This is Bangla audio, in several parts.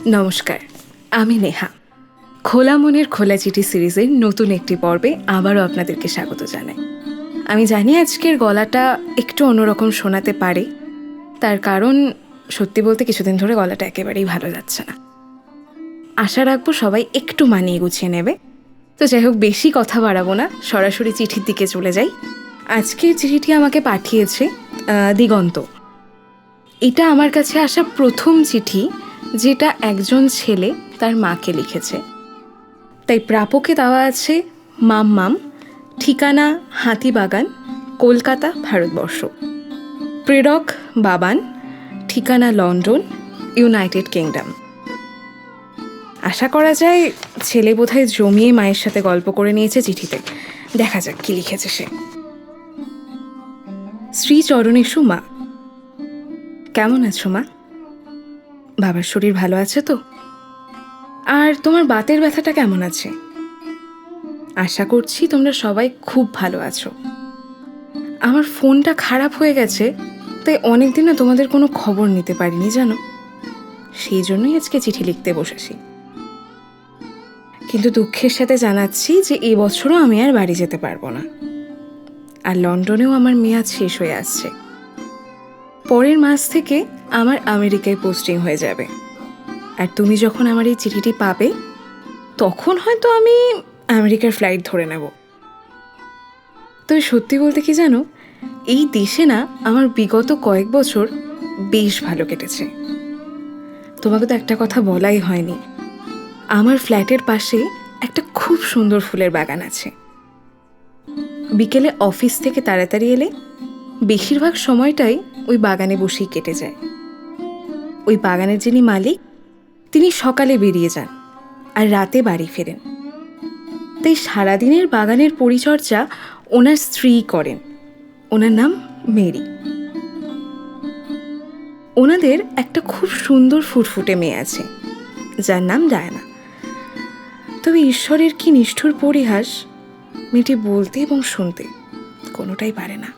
নমস্কার, আমি নেহা। খোলা মনের খোলা চিঠি সিরিজের নতুন একটি পর্বে আবারও আপনাদেরকে স্বাগত জানাই। আমি জানি আজকের গলাটা একটু অন্যরকম শোনাতে পারে, তার কারণ সত্যি বলতে কিছুদিন ধরে গলাটা একেবারেই ভালো যাচ্ছে না। আশা রাখবো সবাই একটু মানিয়ে গুছিয়ে নেবে। তো যাই হোক, বেশি কথা বাড়াবো না, সরাসরি চিঠির দিকে চলে যাই। আজকের চিঠিটি আমাকে পাঠিয়েছে দিগন্ত। এটা আমার কাছে আসা প্রথম চিঠি যেটা একজন ছেলে তার মাকে লিখেছে। তাই প্রাপকে দেওয়া আছে মাম, ঠিকানা হাতিবাগান, কলকাতা, ভারতবর্ষ। প্রেরক বাবান, ঠিকানা লন্ডন, ইউনাইটেড কিংডম। আশা করা যায় ছেলে বোধহয় জমিয়ে মায়ের সাথে গল্প করে নিয়েছে চিঠিতে। দেখা যাক কি লিখেছে সে। শ্রী চরণেষু মা, কেমন আছো মা? বাবার শরীর ভালো আছে তো? আর তোমার বাতের ব্যথাটা কেমন আছে? আশা করছি তোমরা সবাই খুব ভালো আছো। আমার ফোনটা খারাপ হয়ে গেছে, তাই অনেকদিন না তোমাদের কোনো খবর নিতে পারিনি জানো। সেই জন্যই আজকে চিঠি লিখতে বসেছি। কিন্তু দুঃখের সাথে জানাচ্ছি যে এই বছরও আমি আর বাড়ি যেতে পারবো না। আর লন্ডনেও আমার মেয়াদ শেষ হয়ে আসছে। পরের মাস থেকে আমার আমেরিকায় পোস্টিং হয়ে যাবে। আর তুমি যখন আমার এই চিঠিটি পাবে তখন হয়তো আমি আমেরিকার ফ্লাইট ধরে নেব। তবে সত্যি বলতে কি জানো, এই দেশে না আমার বিগত কয়েক বছর বেশ ভালো কেটেছে। তোমাকে তো একটা কথা বলাই হয়নি, আমার ফ্ল্যাটের পাশে একটা খুব সুন্দর ফুলের বাগান আছে। বিকেলে অফিস থেকে তাড়াতাড়ি এলে বেশিরভাগ সময়টাই ওই বাগানে বসেই কেটে যায়। ওই বাগানের যিনি মালিক, তিনি সকালে বেরিয়ে যান আর রাতে বাড়ি ফেরেন। তাই সারাদিনের বাগানের পরিচর্যা ওনার স্ত্রী করেন। ওনার নাম মেরি। ওনাদের একটা খুব সুন্দর ফুটফুটে মেয়ে আছে যার নাম ডায়ানা। তবে ঈশ্বরের কি নিষ্ঠুর পরিহাস, মেয়েটি বলতে এবং শুনতে কোনোটাই পারে না।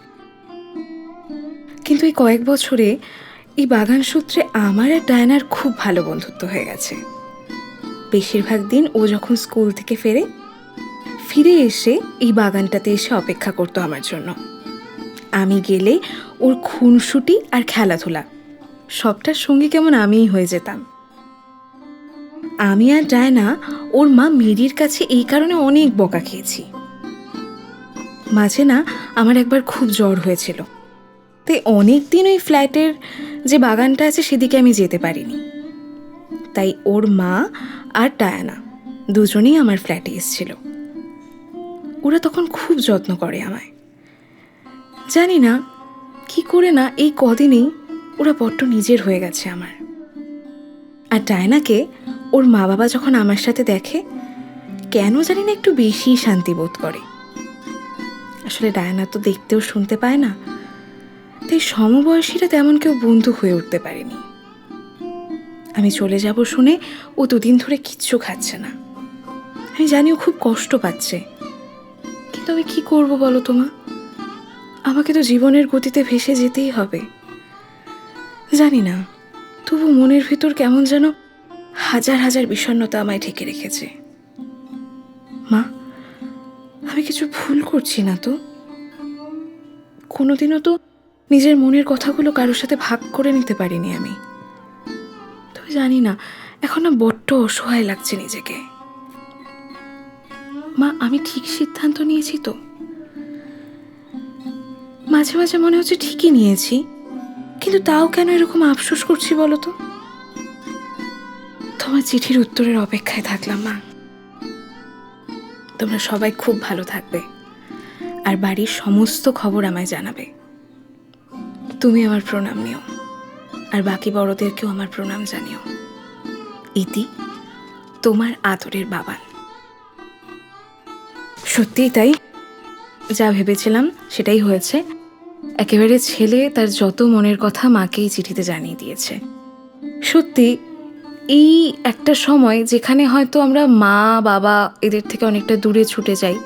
কিন্তু এই কয়েক বছরে এই বাগান সূত্রে আমার আর ডায়ানার খুব ভালো বন্ধুত্ব হয়ে গেছে। বেশিরভাগ দিন ও যখন স্কুল থেকে ফিরে এসে এই বাগানটাতে এসে অপেক্ষা করতো আমার জন্য। আমি গেলে ওর খুনসুটি আর খেলাধুলা সবটার সঙ্গে কেমন আমিই হয়ে যেতাম। আমি আর ডায়না ওর মা মেরির কাছে এই কারণে অনেক বকা খেয়েছি। মাঝে না আমার একবার খুব জ্বর হয়েছিল, তাই অনেক দিন ওই ফ্ল্যাটের যে বাগানটা আছে সেদিকে আমি যেতে পারিনি। তাই ওর মা আর ডায়ানা দুজনেই আমার ফ্ল্যাটে এসেছিল। ওরা তখন খুব যত্ন করে আমায়। জানি না কি করে না এই কদিনেই ওরা বড্ড নিজের হয়ে গেছে আমার। আর ডায়নাকে ওর মা বাবা যখন আমার সাথে দেখে কেন জানি না একটু বেশি শান্তি বোধ করে। আসলে ডায়না তো দেখতেও শুনতে পায় না, তাই সমবয়সীরা তেমন কেউ বন্ধু হয়ে উঠতে পারেনি। আমি চলে যাব শুনে ও দুদিন ধরে কিচ্ছু খাচ্ছে না। আমি জানি ও খুব কষ্ট পাচ্ছে, কিন্তু আমি কি করব বলো তোমা? আমাকে তো জীবনের গতিতে ভেসে যেতেই হবে। জানি না, তবু মনের ভিতর কেমন যেন হাজার হাজার বিষণ্ণতা আমায় ঢেকে রেখেছে। মা, আমি কিছু ভুল করছি না তো? কোনোদিনও তো নিজের মনের কথাগুলো কারোর সাথে ভাগ করে নিতে পারিনি আমি। তবে জানি না, এখন না বড্ড অসহায় লাগছে নিজেকে। মা, আমি ঠিক সিদ্ধান্ত নিয়েছি তো? মাঝে মাঝে মনে হচ্ছে ঠিকই নিয়েছি, কিন্তু তাও কেন এরকম আফসোস করছি বলো তো? তোমার চিঠির উত্তরের অপেক্ষায় থাকলাম মা। তোমরা সবাই খুব ভালো থাকবে আর বাড়ির সমস্ত খবর আমায় জানাবে। তুমি আমার প্রণাম নিও আর বাকি বড়দেরকেও আমার প্রণাম জানিও। ইতি, তোমার আদরের বাবান। সত্যিই তাই, যা ভেবেছিলাম সেটাই হয়েছে। একেবারে ছেলে তার যত মনের কথা মাকেই চিঠিতে জানিয়ে দিয়েছে। সত্যি এই একটা সময় যেখানে হয়তো আমরা মা বাবা এদের থেকে অনেকটা দূরে ছুটে যাই,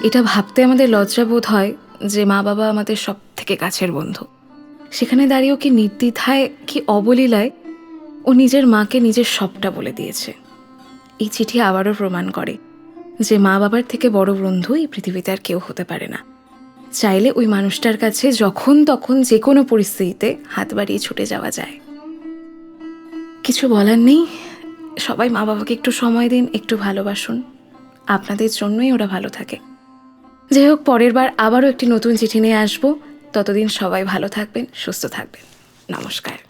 এটা ভাবতে আমাদের লজ্জাবোধ হয় যে মা বাবা আমাদের সব থেকে কাছের বন্ধু। সেখানে দাঁড়িয়েও কি নির্দ্বিধায় কি অবলীলায় ও নিজের মাকে নিজের সবটা বলে দিয়েছে। এই চিঠি আবারও প্রমাণ করে যে মা বাবার থেকে বড় বন্ধু এই পৃথিবীতে আর কেউ হতে পারে না। চাইলে ওই মানুষটার কাছে যখন তখন যে কোনো পরিস্থিতিতে হাত বাড়িয়ে ছুটে যাওয়া যায়। কিছু বলার নেই, সবাই মা বাবাকে একটু সময় দিন, একটু ভালোবাসুন, আপনাদের জন্যই ওরা ভালো থাকে। যাই হোক, পরের বার আবারও একটি নতুন চিঠি নিয়ে আসবো। ততদিন সবাই ভালো থাকবেন, সুস্থ থাকবেন। নমস্কার।